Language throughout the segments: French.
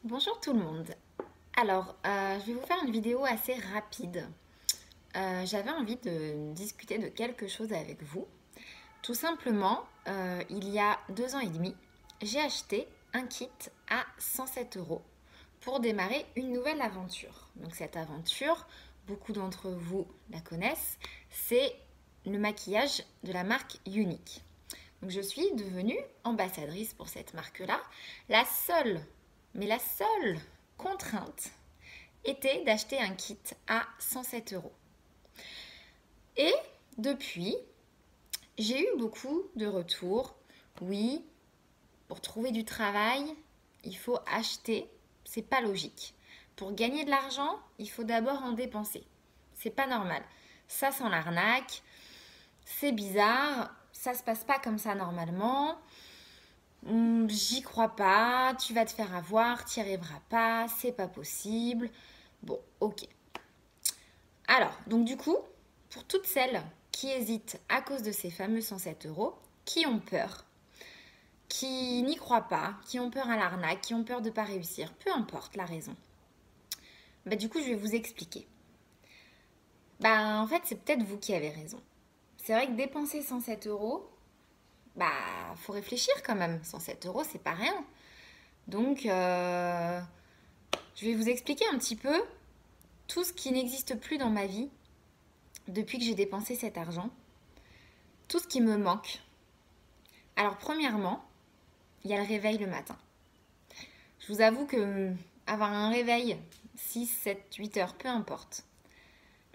Bonjour tout le monde. Alors, je vais vous faire une vidéo assez rapide. J'avais envie de discuter de quelque chose avec vous. Tout simplement, il y a 2 ans et demi, j'ai acheté un kit à 107 euros pour démarrer une nouvelle aventure. Donc cette aventure, beaucoup d'entre vous la connaissent, c'est le maquillage de la marque Unique. Donc je suis devenue ambassadrice pour cette marque-là. La seule, mais la seule contrainte était d'acheter un kit à 107 euros. Et depuis, j'ai eu beaucoup de retours. Oui, pour trouver du travail, il faut acheter. C'est pas logique. Pour gagner de l'argent, il faut d'abord en dépenser. C'est pas normal. Ça sent l'arnaque. C'est bizarre. Ça se passe pas comme ça normalement. J'y crois pas, tu vas te faire avoir, t'y arriveras pas, c'est pas possible. Bon, ok. Alors, donc du coup, pour toutes celles qui hésitent à cause de ces fameux 107 euros, qui ont peur, qui n'y croient pas, qui ont peur à l'arnaque, qui ont peur de ne pas réussir, peu importe la raison, bah du coup, je vais vous expliquer. Bah en fait, c'est peut-être vous qui avez raison. C'est vrai que dépenser 107 euros, bah faut réfléchir quand même. 107 euros, c'est pas rien. Donc, je vais vous expliquer un petit peu tout ce qui n'existe plus dans ma vie depuis que j'ai dépensé cet argent, tout ce qui me manque. Alors, premièrement, il y a le réveil le matin. Je vous avoue que avoir un réveil 6, 7, 8 heures, peu importe.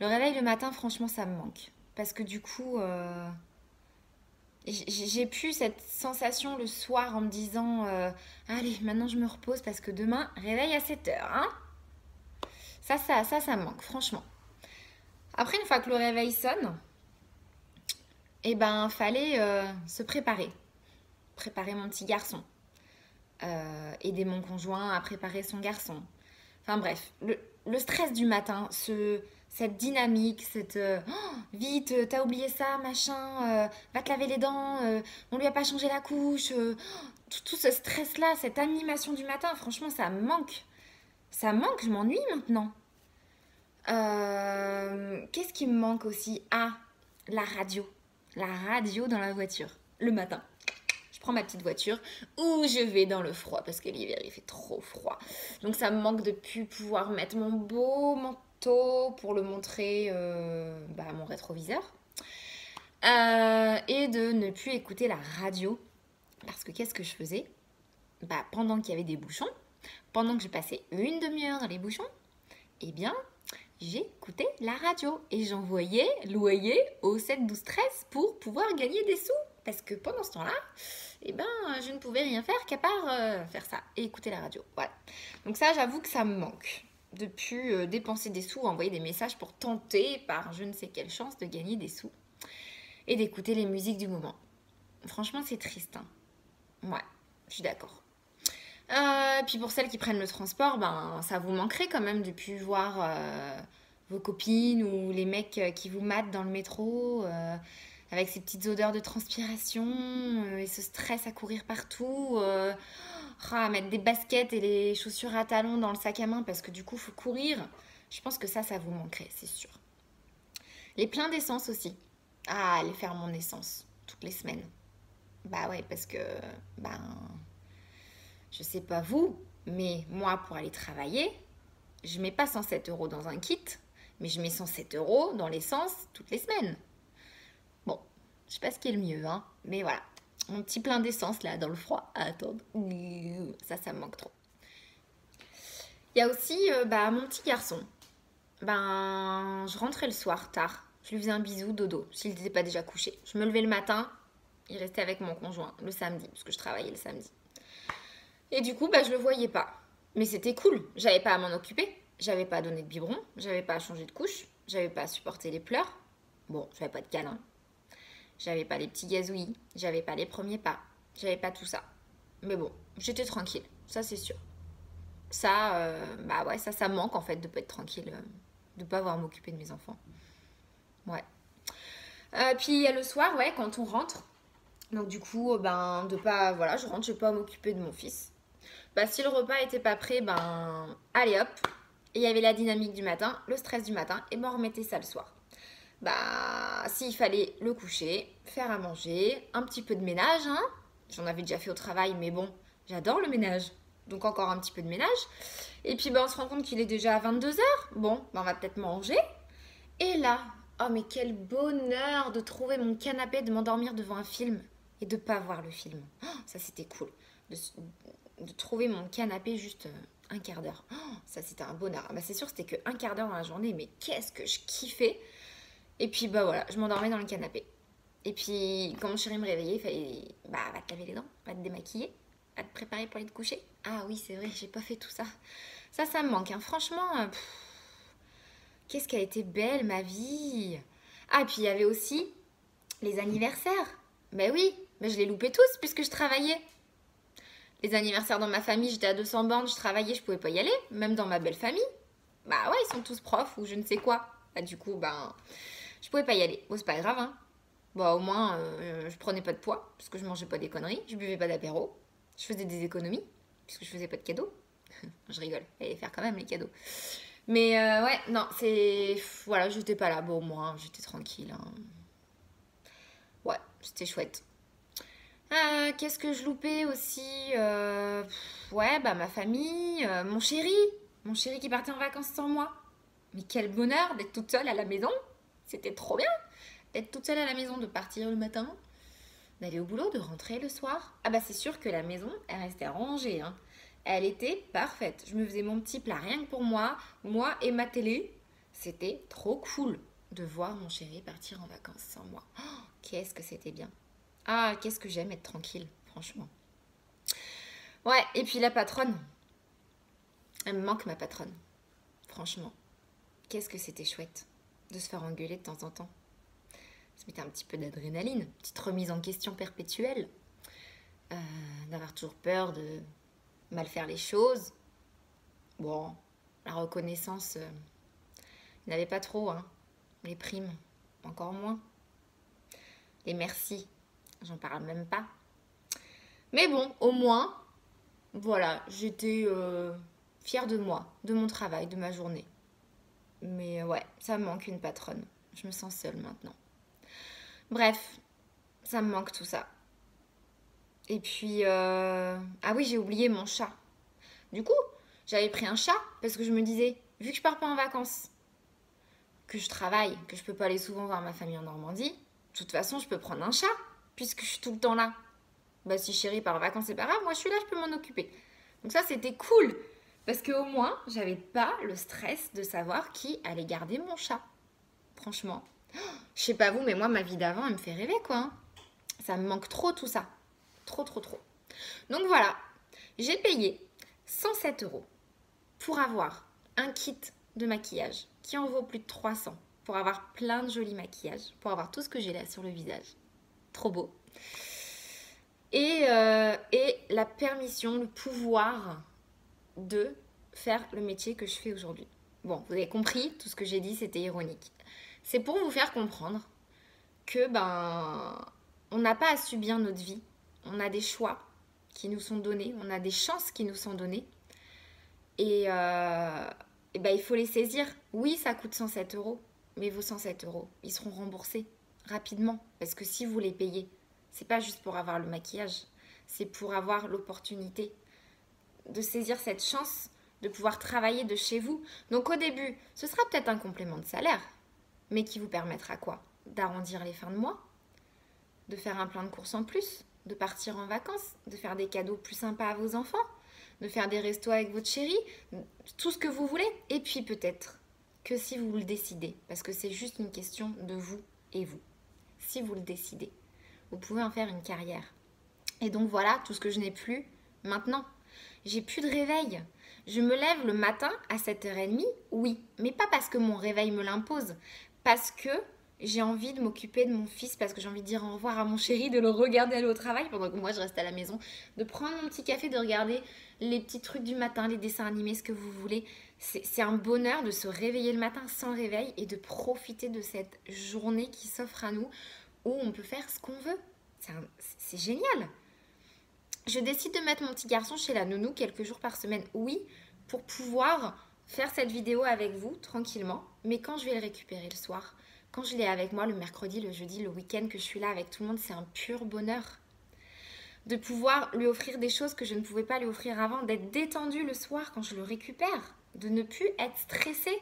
Le réveil le matin, franchement, ça me manque. Parce que du coup, j'ai plus cette sensation le soir en me disant allez, maintenant je me repose parce que demain, réveil à 7 heures. Hein. Ça me manque, franchement. Après, une fois que le réveil sonne, eh ben, fallait se préparer. Préparer mon petit garçon. Aider mon conjoint à préparer son garçon. Enfin bref, le stress du matin, cette dynamique, cette vite, t'as oublié ça, machin, va te laver les dents, on lui a pas changé la couche, tout ce stress-là, cette animation du matin, franchement, ça me manque. Ça me manque, je m'ennuie maintenant. Qu'est-ce qui me manque aussi? Ah, la radio. La radio dans la voiture, le matin. Je prends ma petite voiture où je vais dans le froid parce que l'hiver il fait trop froid. Donc ça me manque de plus pouvoir mettre mon beau manteau pour le montrer à mon rétroviseur. Et de ne plus écouter la radio. Parce que qu'est-ce que je faisais? Pendant qu'il y avait des bouchons, pendant que j'ai passé une demi-heure dans les bouchons, eh bien, j'écoutais la radio et j'envoyais loyer au 7 12 13 pour pouvoir gagner des sous. Parce que pendant ce temps-là, eh ben, je ne pouvais rien faire qu'à part faire ça et écouter la radio. Voilà. Donc ça, j'avoue que ça me manque. De plus dépenser des sous, envoyer des messages pour tenter, par je ne sais quelle chance, de gagner des sous. Et d'écouter les musiques du moment. Franchement, c'est triste. Hein. Ouais, je suis d'accord. Puis pour celles qui prennent le transport, ça vous manquerait quand même de plus voir vos copines ou les mecs qui vous matent dans le métro avec ces petites odeurs de transpiration et ce stress à courir partout, à mettre des baskets et les chaussures à talons dans le sac à main parce que du coup, il faut courir. Je pense que ça vous manquerait, c'est sûr. Les pleins d'essence aussi. Ah, aller faire mon essence toutes les semaines. Bah ouais, parce que, je sais pas vous, mais moi, pour aller travailler, je mets pas 107 euros dans un kit, mais je mets 107 euros dans l'essence toutes les semaines. Bon, je sais pas ce qui est le mieux, hein, mais voilà. Mon petit plein d'essence là, dans le froid, à attendre. Ça me manque trop. Il y a aussi mon petit garçon. Je rentrais le soir tard. Je lui faisais un bisou, dodo, s'il n'était pas déjà couché. Je me levais le matin, il restait avec mon conjoint le samedi, parce que je travaillais le samedi. Et du coup, je le voyais pas. Mais c'était cool. J'avais pas à m'en occuper. J'avais pas à donner de biberon. J'avais pas à changer de couche. J'avais pas à supporter les pleurs. Bon, j'avais pas de câlin. J'avais pas les petits gazouillis. J'avais pas les premiers pas. J'avais pas tout ça. Mais bon, j'étais tranquille. Ça, c'est sûr. Ça, ça me manque en fait de pas être tranquille. De pas avoir à m'occuper de mes enfants. Ouais. Puis il y a le soir, ouais, quand on rentre. Donc du coup, de pas, voilà, je rentre, je vais pas m'occuper de mon fils. Bah, si le repas était pas prêt, ben allez hop. Et il y avait la dynamique du matin, le stress du matin, et ben on remettait ça le soir. Bah, s'il fallait le coucher, faire à manger, un petit peu de ménage, hein. J'en avais déjà fait au travail, mais bon, j'adore le ménage. Donc encore un petit peu de ménage. Et puis ben, on se rend compte qu'il est déjà 22 heures. Bon, ben, on va peut-être manger. Et là, oh mais quel bonheur de trouver mon canapé, de m'endormir devant un film et de pas voir le film. Oh, ça c'était cool. De, de trouver mon canapé juste un quart d'heure. Oh, ça c'était un bonheur. Bah, c'est sûr c'était que un quart d'heure dans la journée, mais qu'est-ce que je kiffais. Et puis bah voilà, je m'endormais dans le canapé. Et puis quand mon chéri me réveillait, il fallait bah va te laver les dents, va te démaquiller, va te préparer pour aller te coucher. Ah oui c'est vrai, j'ai pas fait tout ça. Ça me manque, hein. Franchement, qu'est-ce qu'elle a été belle ma vie. Ah et puis il y avait aussi les anniversaires. Ben oui, ben je les loupais tous puisque je travaillais. Les anniversaires dans ma famille, j'étais à 200 bornes, je travaillais, je pouvais pas y aller. Même dans ma belle famille. Bah ouais, ils sont tous profs ou je ne sais quoi. Bah du coup, ben, je pouvais pas y aller. Bon, c'est pas grave, hein. Bon, au moins, je prenais pas de poids parce que je mangeais pas des conneries, je buvais pas d'apéro, je faisais des économies puisque je faisais pas de cadeaux. Je rigole, fallait faire quand même les cadeaux. Mais ouais, non, c'est. Voilà, j'étais pas là. Bon, au moins, j'étais tranquille, hein. Ouais, c'était chouette. Qu'est-ce que je loupais aussi ouais, bah ma famille, mon chéri. Mon chéri qui partait en vacances sans moi. Mais quel bonheur d'être toute seule à la maison. C'était trop bien d'être toute seule à la maison, de partir le matin, d'aller au boulot, de rentrer le soir. Ah bah c'est sûr que la maison, elle restait rangée, hein. Elle était parfaite. Je me faisais mon petit plat rien que pour moi et ma télé. C'était trop cool de voir mon chéri partir en vacances sans moi. Oh, qu'est-ce que c'était bien. Ah, qu'est-ce que j'aime être tranquille, franchement. Ouais, et puis la patronne. Elle me manque ma patronne. Franchement. Qu'est-ce que c'était chouette de se faire engueuler de temps en temps. Ça mettait un petit peu d'adrénaline, petite remise en question perpétuelle. Euh, D'avoir toujours peur de mal faire les choses. Bon, la reconnaissance, il n'y avait pas trop, hein. Les primes, encore moins. Les merci, j'en parle même pas. Mais bon, au moins, voilà, j'étais fière de moi, de mon travail, de ma journée. Mais ouais, ça me manque une patronne. Je me sens seule maintenant. Bref, ça me manque tout ça. Et puis, ah oui, j'ai oublié mon chat. Du coup, j'avais pris un chat parce que je me disais, vu que je pars pas en vacances, que je travaille, que je peux pas aller souvent voir ma famille en Normandie, de toute façon, je peux prendre un chat puisque je suis tout le temps là. Bah si chérie part en vacances, c'est pas grave, moi je suis là, je peux m'en occuper. Donc ça, c'était cool parce qu'au moins, j'avais pas le stress de savoir qui allait garder mon chat. Franchement, je sais pas vous, mais moi, ma vie d'avant, elle me fait rêver, quoi, hein. Ça me manque trop tout ça. Trop, trop, trop. Donc voilà, j'ai payé 107 euros pour avoir un kit de maquillage qui en vaut plus de 300, pour avoir plein de jolis maquillages, pour avoir tout ce que j'ai là sur le visage. Trop beau. Et la permission, le pouvoir de faire le métier que je fais aujourd'hui. Bon, vous avez compris, tout ce que j'ai dit, c'était ironique. C'est pour vous faire comprendre que ben, on n'a pas à subir notre vie. On a des choix qui nous sont donnés, on a des chances qui nous sont données. Et ben, il faut les saisir. Oui, ça coûte 107 euros, mais vos 107 euros, ils seront remboursés rapidement. Parce que si vous les payez, c'est pas juste pour avoir le maquillage, c'est pour avoir l'opportunité de saisir cette chance de pouvoir travailler de chez vous. Donc au début, ce sera peut-être un complément de salaire, mais qui vous permettra quoi? D'arrondir les fins de mois, de faire un plein de courses en plus, de partir en vacances, de faire des cadeaux plus sympas à vos enfants, de faire des restos avec votre chérie, tout ce que vous voulez. Et puis peut-être que si vous le décidez, parce que c'est juste une question de vous et vous, si vous le décidez, vous pouvez en faire une carrière. Et donc voilà, tout ce que je n'ai plus maintenant. J'ai plus de réveil. Je me lève le matin à 7h30, oui, mais pas parce que mon réveil me l'impose, parce que j'ai envie de m'occuper de mon fils, parce que j'ai envie de dire au revoir à mon chéri, de le regarder aller au travail pendant que moi je reste à la maison, de prendre mon petit café, de regarder les petits trucs du matin, les dessins animés, ce que vous voulez. C'est un bonheur de se réveiller le matin sans réveil et de profiter de cette journée qui s'offre à nous où on peut faire ce qu'on veut. C'est génial. Je décide de mettre mon petit garçon chez la nounou quelques jours par semaine, oui, pour pouvoir faire cette vidéo avec vous tranquillement. Mais quand je vais le récupérer le soir, quand je l'ai avec moi le mercredi, le jeudi, le week-end, que je suis là avec tout le monde, c'est un pur bonheur. De pouvoir lui offrir des choses que je ne pouvais pas lui offrir avant, d'être détendue le soir quand je le récupère, de ne plus être stressée,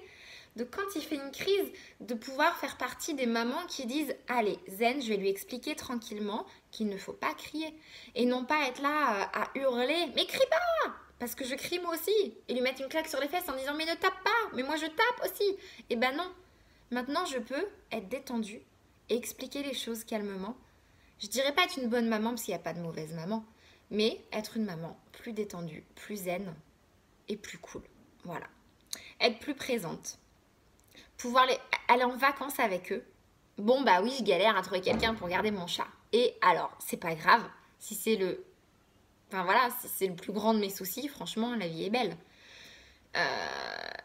de quand il fait une crise, de pouvoir faire partie des mamans qui disent allez, zen, je vais lui expliquer tranquillement qu'il ne faut pas crier. Et non pas être là à hurler, mais crie pas, parce que je crie moi aussi. Et lui mettre une claque sur les fesses en disant mais ne tape pas, mais moi je tape aussi. Et ben non, maintenant je peux être détendue et expliquer les choses calmement. Je dirais pas être une bonne maman parce qu'il n'y a pas de mauvaise maman, mais être une maman plus détendue, plus zen et plus cool. Voilà. Être plus présente. Pouvoir aller en vacances avec eux. Bon bah oui, je galère à trouver quelqu'un pour garder mon chat. Et alors, c'est pas grave si c'est le... Enfin voilà, si c'est le plus grand de mes soucis, franchement, la vie est belle.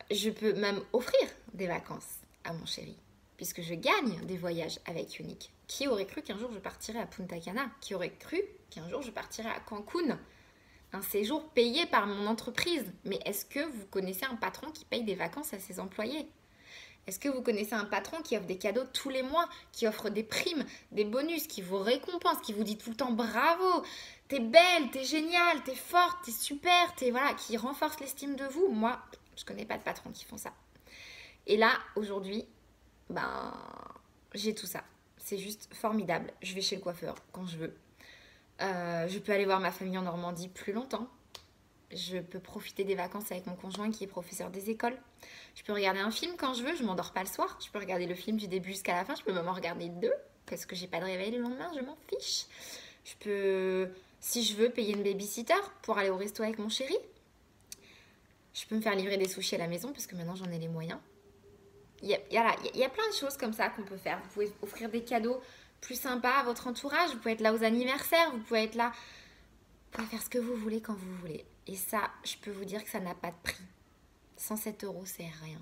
Je peux même offrir des vacances à mon chéri, puisque je gagne des voyages avec Unique. Qui aurait cru qu'un jour je partirais à Punta Cana? Qui aurait cru qu'un jour je partirais à Cancun? Un séjour payé par mon entreprise. Mais est-ce que vous connaissez un patron qui paye des vacances à ses employés? Est-ce que vous connaissez un patron qui offre des cadeaux tous les mois, qui offre des primes, des bonus, qui vous récompense, qui vous dit tout le temps bravo, t'es belle, t'es géniale, t'es forte, t'es super, voilà, qui renforce l'estime de vous? Moi, je connais pas de patrons qui font ça. Et là, aujourd'hui, ben, j'ai tout ça. C'est juste formidable. Je vais chez le coiffeur quand je veux. Je peux aller voir ma famille en Normandie plus longtemps. Je peux profiter des vacances avec mon conjoint qui est professeur des écoles. Je peux regarder un film quand je veux, je m'endors pas le soir. Je peux regarder le film du début jusqu'à la fin. Je peux même en regarder deux parce que j'ai pas de réveil le lendemain, je m'en fiche. Je peux, si je veux, payer une babysitter pour aller au resto avec mon chéri. Je peux me faire livrer des sushis à la maison parce que maintenant j'en ai les moyens. Il y a plein de choses comme ça qu'on peut faire. Vous pouvez offrir des cadeaux plus sympas à votre entourage. Vous pouvez être là aux anniversaires. Vous pouvez être là. Vous pouvez faire ce que vous voulez quand vous voulez. Et ça, je peux vous dire que ça n'a pas de prix. 107 euros, c'est rien.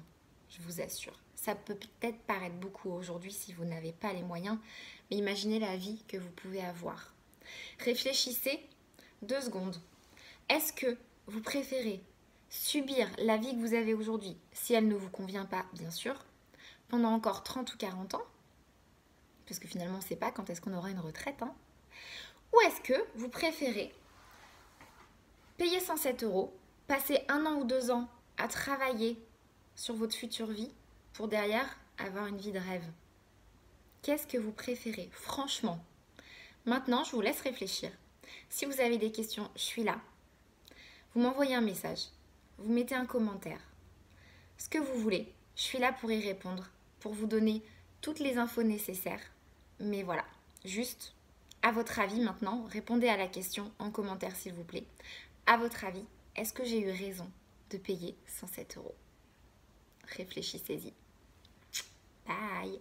Je vous assure. Ça peut peut-être paraître beaucoup aujourd'hui si vous n'avez pas les moyens. Mais imaginez la vie que vous pouvez avoir. Réfléchissez 2 secondes. Est-ce que vous préférez subir la vie que vous avez aujourd'hui, si elle ne vous convient pas, bien sûr, pendant encore 30 ou 40 ans, parce que finalement on ne sait pas quand est-ce qu'on aura une retraite, hein, ou est-ce que vous préférez payer 107 euros, passer 1 an ou 2 ans à travailler sur votre future vie pour derrière avoir une vie de rêve? Qu'est-ce que vous préférez? Franchement, maintenant je vous laisse réfléchir. Si vous avez des questions, je suis là. Vous m'envoyez un message, vous mettez un commentaire. Ce que vous voulez, je suis là pour y répondre, pour vous donner toutes les infos nécessaires. Mais voilà, juste, à votre avis maintenant, répondez à la question en commentaire s'il vous plaît. À votre avis, est-ce que j'ai eu raison de payer 107 euros? Réfléchissez-y. Bye!